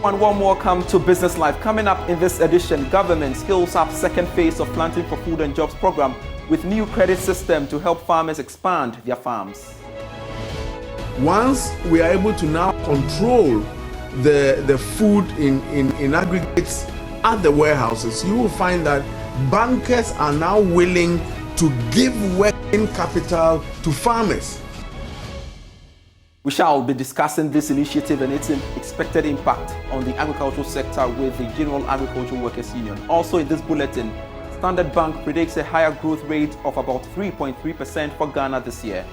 And warm welcome to Business Live. Coming up in this edition, government scales up second phase of Planting for Food and Jobs program with new credit system to help farmers expand their farms. Once we are able to now control the food in aggregates at the warehouses, you will find that bankers are now willing to give working capital to farmers. We shall be discussing this initiative and its expected impact on the agricultural sector with the General Agricultural Workers Union. Also in this bulletin, Standard Bank predicts a higher growth rate of about 3.3% for Ghana this year.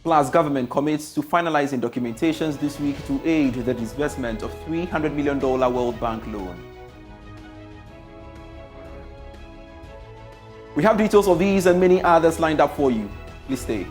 Plus, government commits to finalizing documentations this week to aid the disbursement of $300 million World Bank loan. We have details of these and many others lined up for you. Please stay.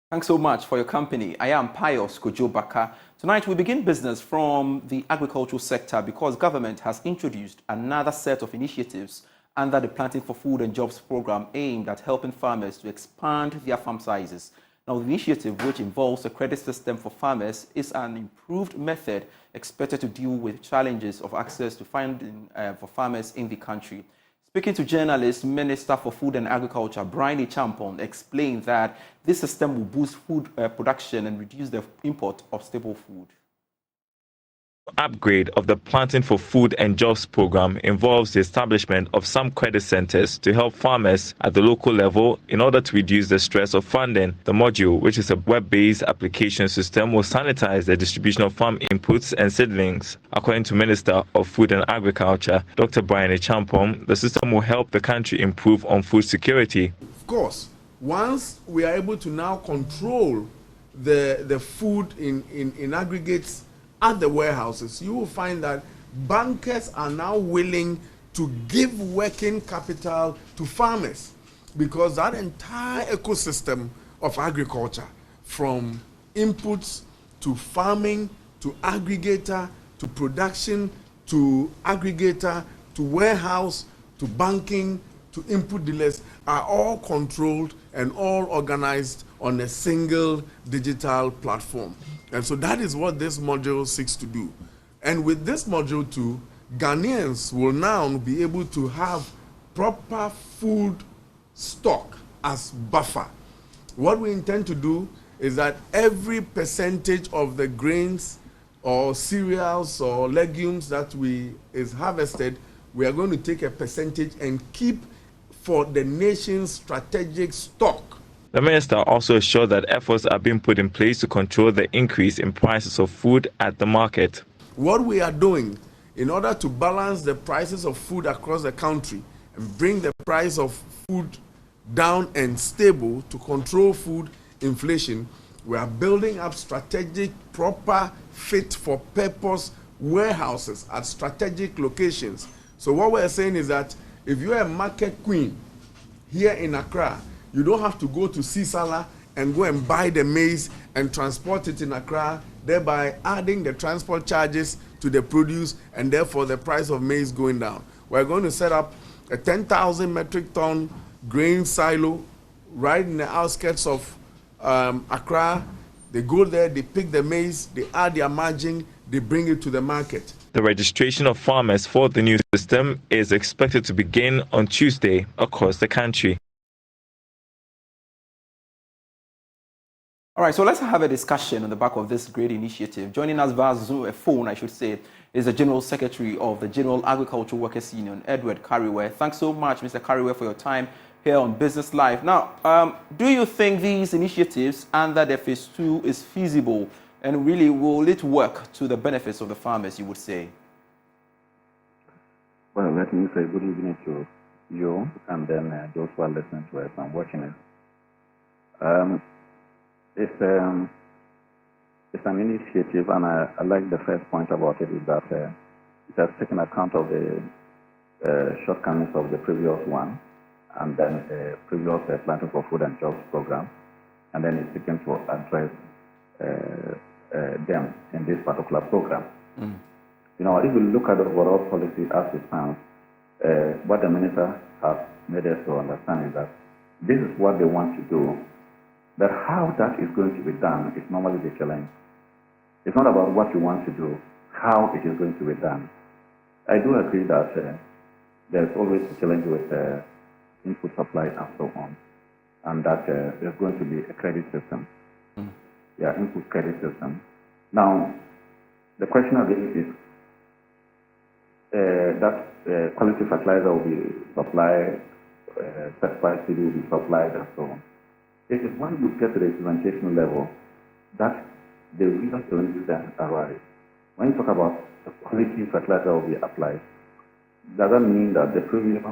Thanks so much for your company. I am Pius Kojo Baka. Tonight we begin business from the agricultural sector because government has introduced another set of initiatives under the Planting for Food and Jobs program aimed at helping farmers to expand their farm sizes. Now, the initiative, which involves a credit system for farmers, is an improved method expected to deal with challenges of access to funding for farmers in the country. Speaking to journalists, Minister for Food and Agriculture, Brian Champon, explained that this system will boost food production and reduce the import of staple food. Upgrade of the Planting for Food and Jobs program involves the establishment of some credit centers to help farmers at the local level in order to reduce the stress of funding. The module, which is a web-based application system, will sanitize the distribution of farm inputs and seedlings. According to Minister of Food and Agriculture, Dr. Brian Champon, the system will help the country improve on food security. Of course, once we are able to now control the food in aggregates at the warehouses, you will find that bankers are now willing to give working capital to farmers because that entire ecosystem of agriculture, from inputs to farming to aggregator to production to aggregator to warehouse to banking to input dealers, are all controlled and all organized on a single digital platform. And so that is what this module seeks to do. And with this module too, Ghanaians will now be able to have proper food stock as buffer. What we intend to do is that every percentage of the grains or cereals or legumes that is harvested, we are going to take a percentage and keep for the nation's strategic stock. The minister also assured that efforts are being put in place to control the increase in prices of food at the market. What we are doing in order to balance the prices of food across the country and bring the price of food down and stable to control food inflation, we are building up strategic, proper, fit for purpose warehouses at strategic locations. So what we're saying is that if you're a market queen here in Accra, you don't have to go to Sisala and go and buy the maize and transport it in Accra, thereby adding the transport charges to the produce and therefore the price of maize going down. We're going to set up a 10,000 metric ton grain silo right in the outskirts of Accra. They go there, they pick the maize, they add their margin, they bring it to the market. The registration of farmers for the new system is expected to begin on Tuesday across the country. All right, so let's have a discussion on the back of this great initiative. Joining us via Zoom, phone, I should say, is the General Secretary of the General Agricultural Workers Union, Edward Carare. Thanks so much, Mr. Carare, for your time here on Business Live. Now, do you think these initiatives under the Phase 2 is feasible and really will it work to the benefits of the farmers, you would say? Well, let me say good evening to you and then those who are listening to us and watching us. It's an initiative, and I like the first point about it is that it has taken account of the shortcomings of the previous one, and then the previous Planting for Food and Jobs program, and then it's seeking to address them in this particular program. You know, if you look at the overall policy as it stands, what the minister has made us to understand is that this is what they want to do. But how that is going to be done is normally the challenge. It's not about what you want to do, how it is going to be done. I do agree that there's always a challenge with input supply and so on, and that there's going to be a credit system. Yeah, input credit system. Now, the question again is that quality fertilizer will be supplied, certified seed will be supplied, and so on. It is when you get to the implementation level that the real challenges then arise. When you talk about the quality fertilizer will be applied, doesn't mean that the previous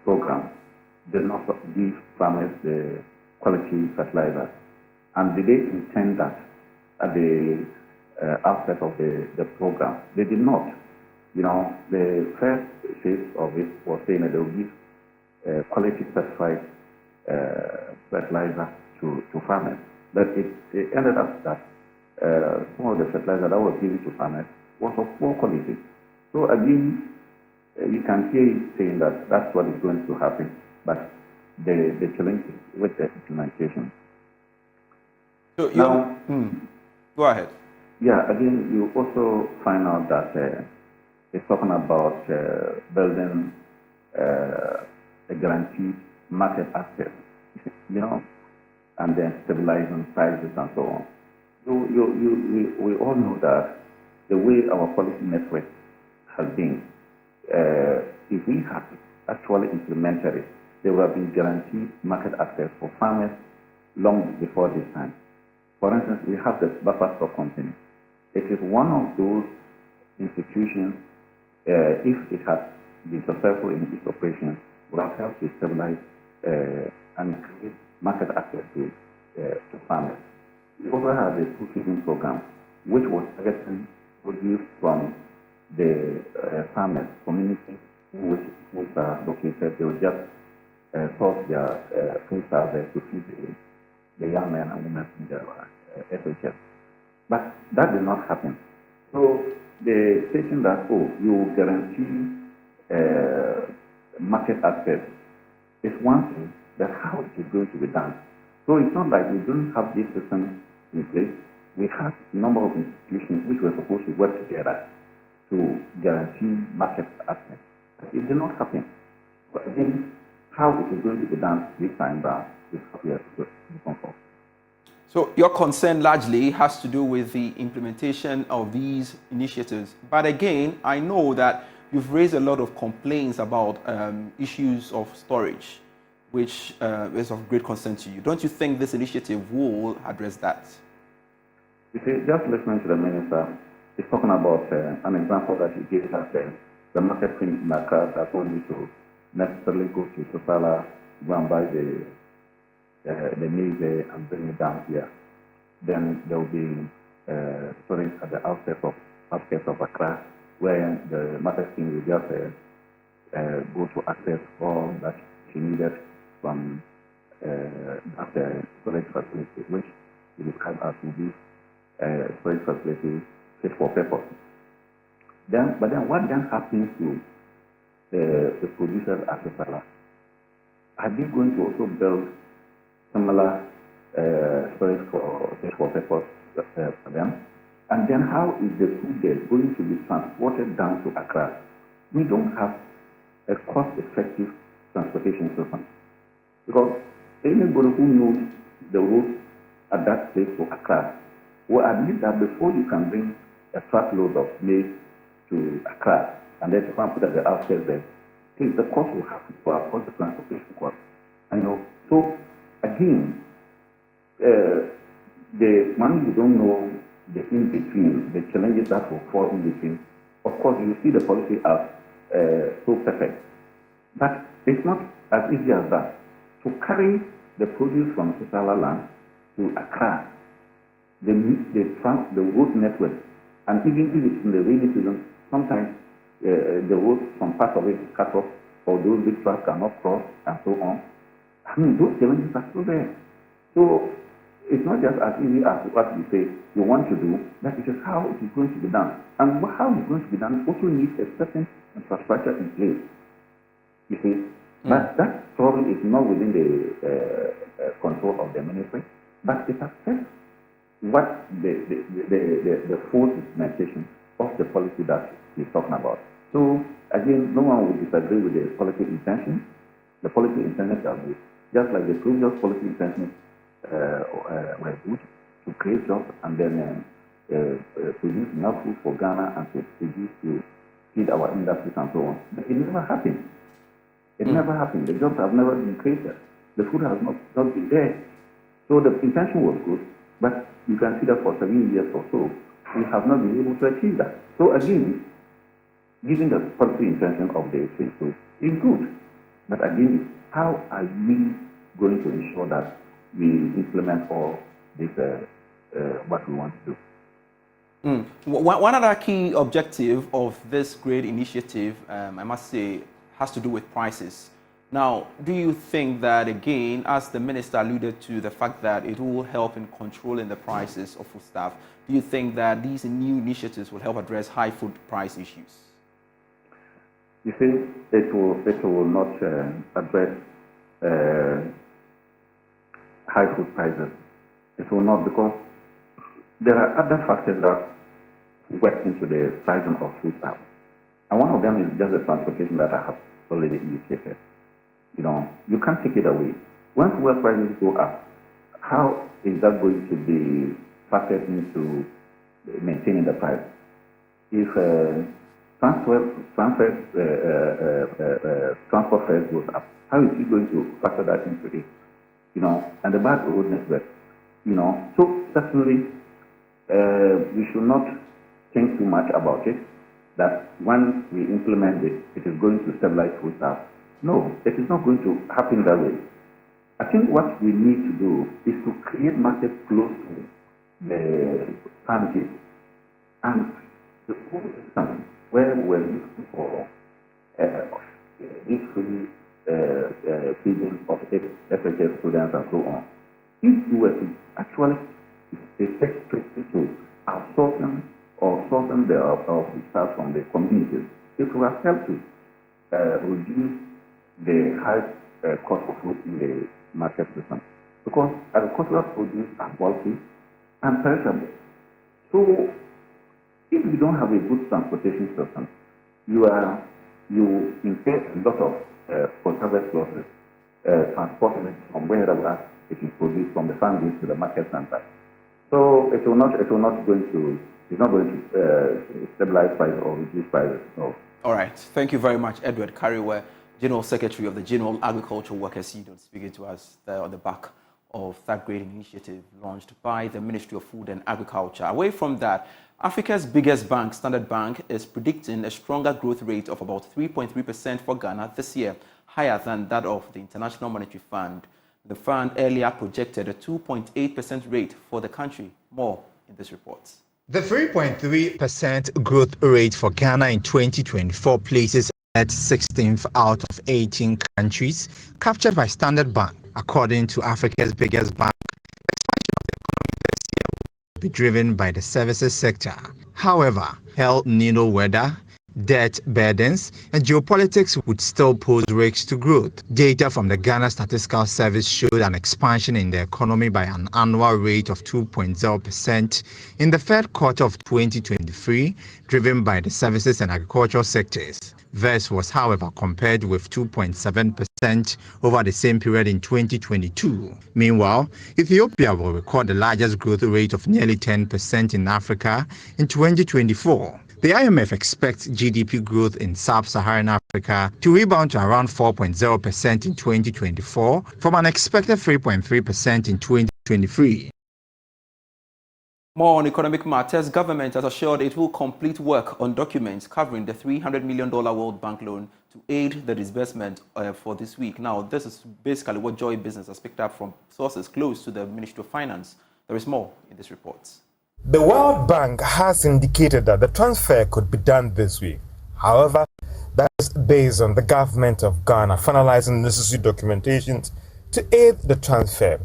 program did not give farmers the quality fertilizer. And did they intend that at the outset of the program? They did not. You know, the first phase of it was saying that they will give quality certified fertilizer to farmers. But it ended up that some of the fertilizer that was given to farmers was of poor quality. So again, you can hear it saying that that's what is going to happen, but the challenge is with the implementation. So now, go ahead. Yeah, again, you also find out that it's talking about building a guaranteed market access, you know, and then stabilizing prices and so on. So we all know that the way our policy network has been, if we had actually implemented it, there would have been guaranteed market access for farmers long before this time. For instance, we have the buffer stock company. It is one of those institutions, if it has been successful in its operation, would have helped to stabilize and create market access to farmers. We also have a food feeding program, which was targeting produce from the farmers, communities which are located. They will just source their food service to feed the young men and women in the SHS. But that did not happen. So the statement that, you guarantee market access is one thing, but how it is going to be done. So it's not like we don't have this system in place. We have a number of institutions which were supposed to work together to guarantee market access. But it did not happen. But again, how it is going to be done this time around is what we have to come for. So your concern largely has to do with the implementation of these initiatives. But again, I know that you've raised a lot of complaints about issues of storage, which is of great concern to you. Don't you think this initiative will address that? You see, just listening to the minister, he's talking about an example that he gave us, the market in Accra that don't need to necessarily go to Sosala, go and buy the maize and bring it down here. Then there will be storage at the outskirts of Accra, where the market team will just go to access all that she needed from that storage facility, which we describe as the storage facility fit for purpose. But then what then happens to the producers at the seller? Are they going to also build similar storage for purpose for them? And then how is the food there going to be transported down to Accra? We don't have a cost-effective transportation system. Because anybody who knows the route at that place to Accra will admit that before you can bring a truckload of maize to Accra and then to come put at the outskirts there, the cost will have to go up, the transportation cost. So again, the one you don't know the in-between, the challenges that will fall in between, of course you see the policy as so perfect. But it's not as easy as that. To carry the produce from Sosala land to Accra, the road network, and even if it's in the rainy season, sometimes the road, some part of it is cut off, or those big trucks cannot cross, and so on. Those challenges are still there. So it's not just as easy as what you say you want to do, but it is how it is going to be done. And how it's going to be done also needs a certain infrastructure in place. You see, but that probably is not within the control of the ministry, but it affects what the full implementation of the policy that he's talking about. So again, no one would disagree with the policy intention. The policy intentions are good, just like the previous policy intentions were good to create jobs and then produce enough food for Ghana and to produce to feed our industries and so on. But it never happened. It never happened. The jobs have never been created. The food has not been there. So the intention was good, but you can see that for 7 years or so, we have not been able to achieve that. So again, giving the policy intention of the FAO is good. But again, how are we going to ensure that we implement all this, what we want to do? One other key objective of this great initiative, I must say, has to do with prices. Now, do you think that, again, as the minister alluded to the fact that it will help in controlling the prices of foodstuff, do you think that these new initiatives will help address high food price issues? You see, it will not address high food prices. It will not, because there are other factors that work into the pricing of foodstuff. And one of them is just the transportation that I have already indicated. You know, you can't take it away. When fuel prices go up, how is that going to be factored into maintaining the price? If transport fares goes up, how is he going to factor that into it? You know, and the bad road network. You know, so certainly we should not think too much about it. That when we implement it, it is going to stabilize foodstuff. No, it is not going to happen that way. I think what we need to do is to create markets close to the pharmacies. And the whole system where we're looking for this free feeding of FHS students and so on, if we were to actually take strictly to outsourcing or sourcing the foodstuff from the communities, it would have helped to reduce the high cost of food in the market system, because agricultural produce are bulky and perishable. So if you don't have a good transportation system, you incur a lot of post-harvest losses transporting it from wherever it is produced, from the farm to the market center. So it's not going to stabilize prices or reduce prices. No. All right. Thank you very much, Edward Carare, General Secretary of the General Agricultural Workers Union, speaking to us there on the back of that great initiative launched by the Ministry of Food and Agriculture. Away from that, Africa's biggest bank, Standard Bank, is predicting a stronger growth rate of about 3.3% for Ghana this year, higher than that of the International Monetary Fund. The fund earlier projected a 2.8% rate for the country. More in this report. The 3.3% growth rate for Ghana in 2024 places at 16th out of 18 countries captured by Standard Bank. According to Africa's biggest bank, expansion of the economy this year will be driven by the services sector. However, El Nino weather, debt burdens, and geopolitics would still pose risks to growth. Data from the Ghana Statistical Service showed an expansion in the economy by an annual rate of 2.0% in the third quarter of 2023, driven by the services and agricultural sectors. This was, however, compared with 2.7% over the same period in 2022. Meanwhile, Ethiopia will record the largest growth rate of nearly 10% in Africa in 2024. The IMF expects GDP growth in sub-Saharan Africa to rebound to around 4.0% in 2024 from an expected 3.3% in 2023. More on economic matters. Government has assured it will complete work on documents covering the $300 million World Bank loan to aid the disbursement for this week. Now, this is basically what Joy Business has picked up from sources close to the Ministry of Finance. There is more in this report. The World Bank has indicated that the transfer could be done this week. However, that is based on the government of Ghana finalizing necessary documentations to aid the transfer.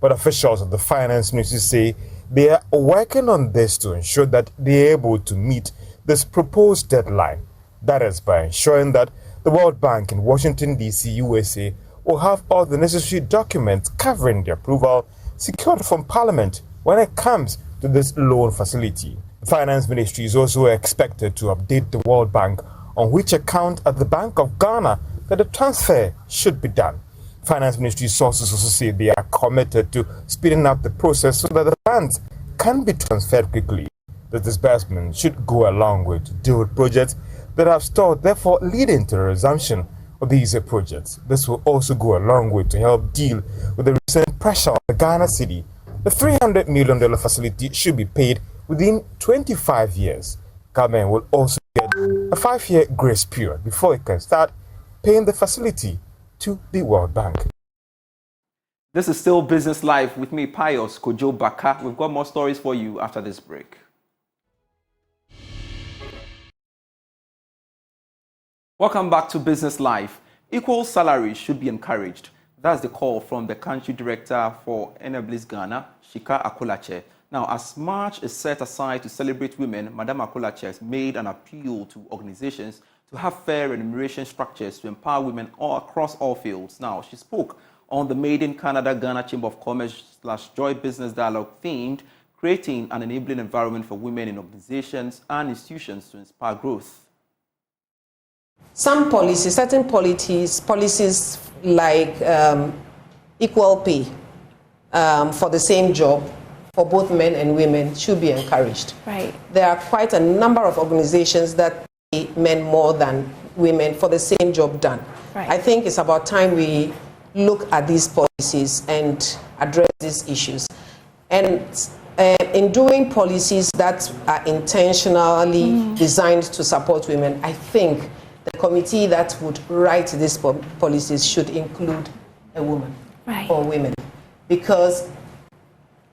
But officials of the finance ministry say they are working on this to ensure that they are able to meet this proposed deadline. That is by ensuring that the World Bank in Washington, D.C., USA, will have all the necessary documents covering the approval secured from Parliament when it comes to this loan facility. The Finance Ministry is also expected to update the World Bank on which account at the Bank of Ghana that the transfer should be done. Finance Ministry sources also say they are committed to speeding up the process so that the funds can be transferred quickly. The disbursement should go a long way to deal with projects that have stalled, therefore leading to the resumption of these projects. This will also go a long way to help deal with the recent pressure on the Ghana city. The $300 million facility should be paid within 25 years. Government will also get a 5-year grace period before it can start paying the facility to the World Bank. This is still Business Live with me, Pius Kojo Baka. We've got more stories for you after this break. Welcome back to Business Live. Equal salaries should be encouraged. That's the call from the country director for Enablis Ghana, Shika Akolache. Now, as March is set aside to celebrate women, Madam Akolache has made an appeal to organizations to have fair remuneration structures to empower women all across all fields. Now, she spoke on the Made in Canada Ghana Chamber of Commerce / Joy Business Dialogue themed creating an enabling environment for women in organizations and institutions to inspire growth. Some policies, certain policies like equal pay for the same job for both men and women should be encouraged. Right. There are quite a number of organizations that pay men more than women for the same job done. Right. I think it's about time we look at these policies and address these issues. And in doing policies that are intentionally designed to support women, I think the committee that would write these policies should include a woman or women. Because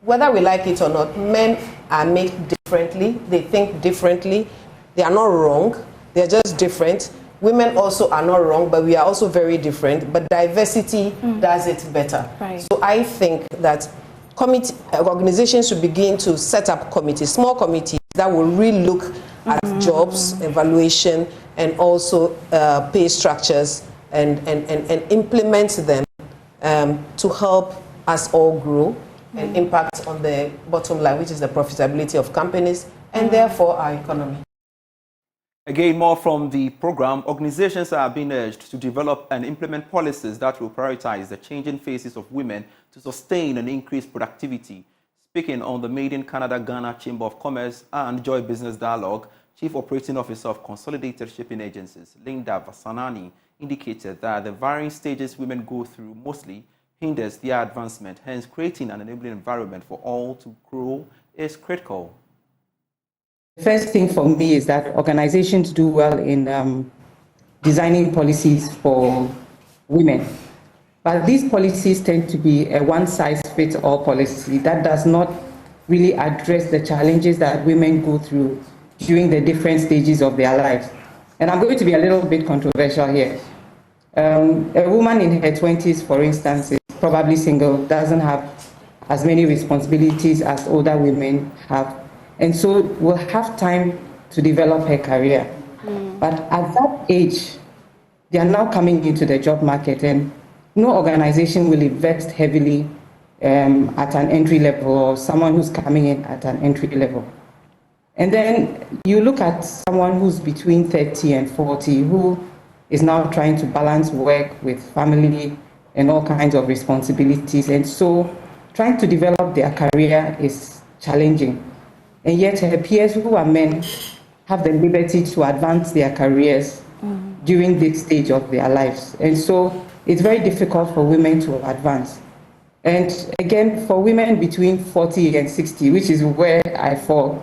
whether we like it or not, men are made differently, they think differently, they are not wrong, they're just different. Women also are not wrong, but we are also very different, but diversity does it better. Right. So I think that organizations should begin to set up committees, small committees that will really look at jobs, evaluation, and also pay structures and implement them to help us all grow and impact on the bottom line, which is the profitability of companies and therefore our economy. Again, more from the program. Organizations are being urged to develop and implement policies that will prioritize the changing faces of women to sustain and increase productivity. Speaking on the Made in Canada Ghana Chamber of Commerce and Joy Business Dialogue, Chief Operating Officer of Consolidated Shipping Agencies, Linda Vasanani, indicated that the varying stages women go through mostly hinders their advancement. Hence, creating an enabling environment for all to grow is critical. The first thing for me is that organizations do well in designing policies for women. But these policies tend to be a one-size-fits-all policy that does not really address the challenges that women go through during the different stages of their lives. And I'm going to be a little bit controversial here. A woman in her 20s, for instance, is probably single, doesn't have as many responsibilities as older women have, and so will have time to develop her career. But at that age, they are now coming into the job market, and no organization will invest heavily at an entry level or someone who's coming in at an entry level. And then you look at someone who's between 30 and 40 who is now trying to balance work with family and all kinds of responsibilities. And so trying to develop their career is challenging. And yet her peers who are men have the liberty to advance their careers during this stage of their lives. And so it's very difficult for women to advance. And again, for women between 40 and 60, which is where I fall,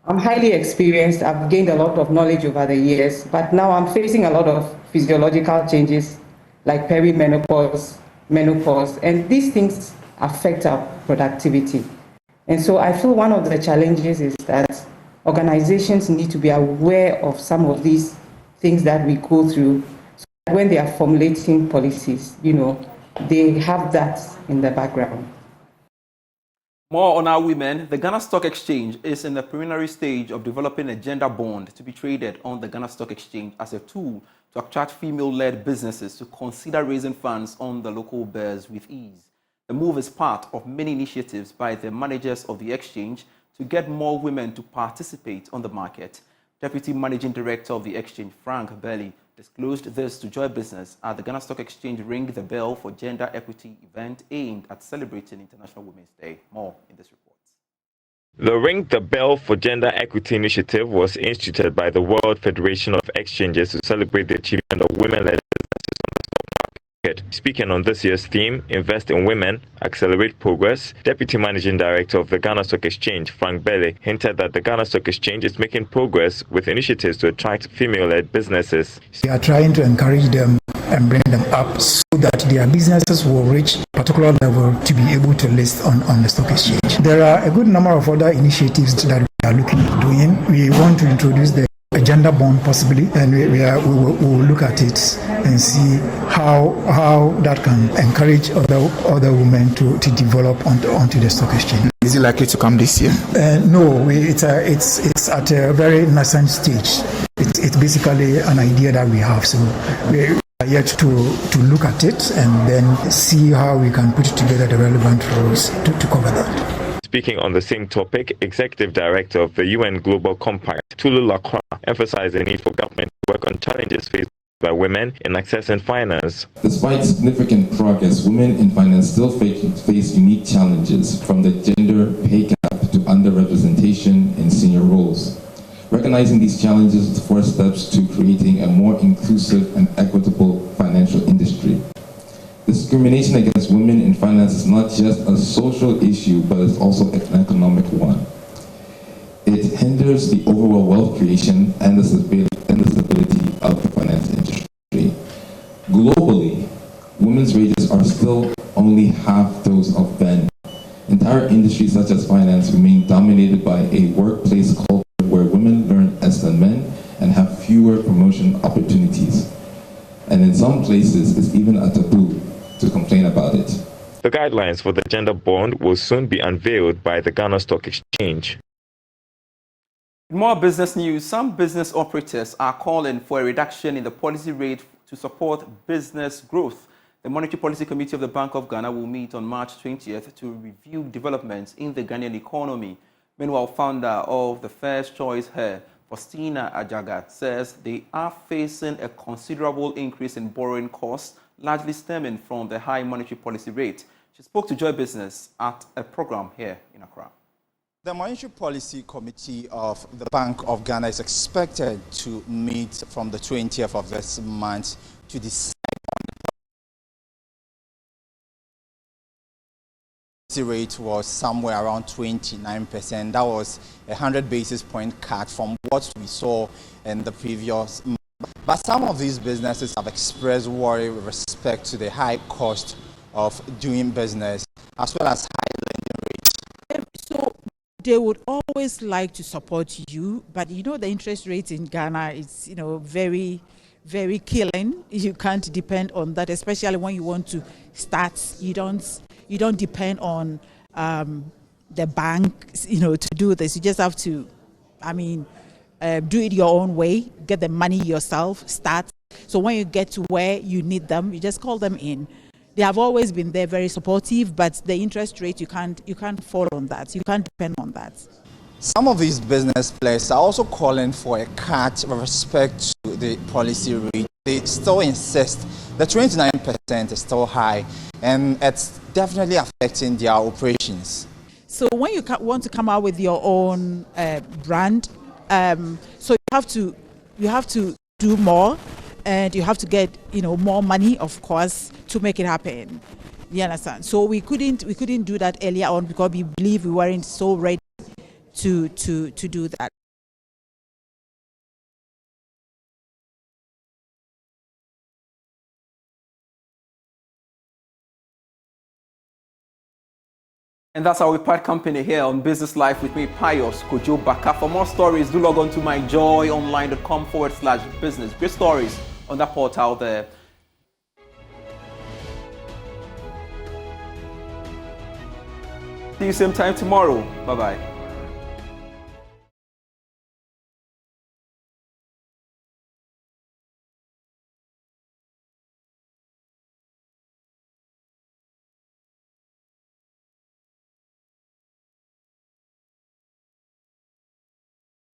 I'm highly experienced. I've gained a lot of knowledge over the years, but now I'm facing a lot of physiological changes like perimenopause, menopause, and these things affect our productivity. And so I feel one of the challenges is that organizations need to be aware of some of these things that we go through, so that when they are formulating policies, they have that in the background. More on our women. The Ghana Stock Exchange is in the preliminary stage of developing a gender bond to be traded on the Ghana Stock Exchange as a tool to attract female-led businesses to consider raising funds on the local bears with ease. The move is part of many initiatives by the managers of the exchange to get more women to participate on the market. Deputy Managing Director of the exchange, Frank Belly, disclosed this to Joy Business at the Ghana Stock Exchange Ring the Bell for Gender Equity event aimed at celebrating International Women's Day. More in this report. The Ring the Bell for Gender Equity initiative was instituted by the World Federation of Exchanges to celebrate the achievement of women-led businesses on the stock market. Speaking on this year's theme, Invest in Women, Accelerate Progress, Deputy Managing Director of the Ghana Stock Exchange, Frank Belly, hinted that the Ghana Stock Exchange is making progress with initiatives to attract female-led businesses. We are trying to encourage them and bring them up so that their businesses will reach a particular level to be able to list on the stock exchange. There are a good number of other initiatives that we are looking at doing. We want to introduce the gender bond possibly, and we will look at it and see how that can encourage other women to develop onto the stock exchange. Is it likely to come this year? No, it's at a very nascent stage. It's basically an idea that we have, so we are yet to look at it and then see how we can put together the relevant rules to cover that. Speaking on the same topic, Executive Director of the UN Global Compact, Tulu Lacroix, emphasized the need for government to work on challenges faced by women in accessing finance. Despite significant progress, women in finance still face unique challenges, from the gender pay gap to underrepresentation in senior roles. Recognizing these challenges is the first steps to creating a more inclusive and equitable financial industry. Discrimination against women in finance is not just a social issue, but it's also an economic one. It hinders the overall wealth creation and the stability of the finance industry. Globally, women's wages are still only half those of men. Entire industries such as finance remain dominated by a workplace culture where women learn less than men and have fewer promotion opportunities. And in some places, it's even a taboo to complain about it. The guidelines for the gender bond will soon be unveiled by the Ghana Stock Exchange. In more business news, some business operators are calling for a reduction in the policy rate to support business growth. The Monetary Policy Committee of the Bank of Ghana will meet on March 20th to review developments in the Ghanaian economy. Meanwhile, founder of the First Choice Hair, Faustina Ajaga, says they are facing a considerable increase in borrowing costs, largely stemming from the high monetary policy rate. She spoke to Joy Business at a program here in Accra. The Monetary Policy Committee of the Bank of Ghana is expected to meet from the 20th of this month to decide on the rate was somewhere around 29%. That was a 100 basis point cut from what we saw in the previous month. But some of these businesses have expressed worry with respect to the high cost of doing business as well as high lending rates. So they would always like to support you, but you know the interest rate in Ghana is very, very killing. You can't depend on that, especially when you want to start. You don't depend on the bank, to do this. You just have to, do it your own way, get the money yourself, start. So when you get to where you need them, you just call them in. They have always been there, very supportive, but the interest rate, you can't fall on that. You can't depend on that. Some of these business players are also calling for a cut with respect to the policy rate. They still insist the 29% is still high, and it's definitely affecting their operations. So when you want to come out with your own brand, so you have to do more, and you have to get more money, of course, to make it happen. You understand? So we couldn't do that earlier on because we believe we weren't so ready to do that. And that's our part company here on Business Life with me, Pius Kojo Baka. For more stories, do log on to myjoyonline.com/business. Great stories on that portal there. See you same time tomorrow. Bye-bye.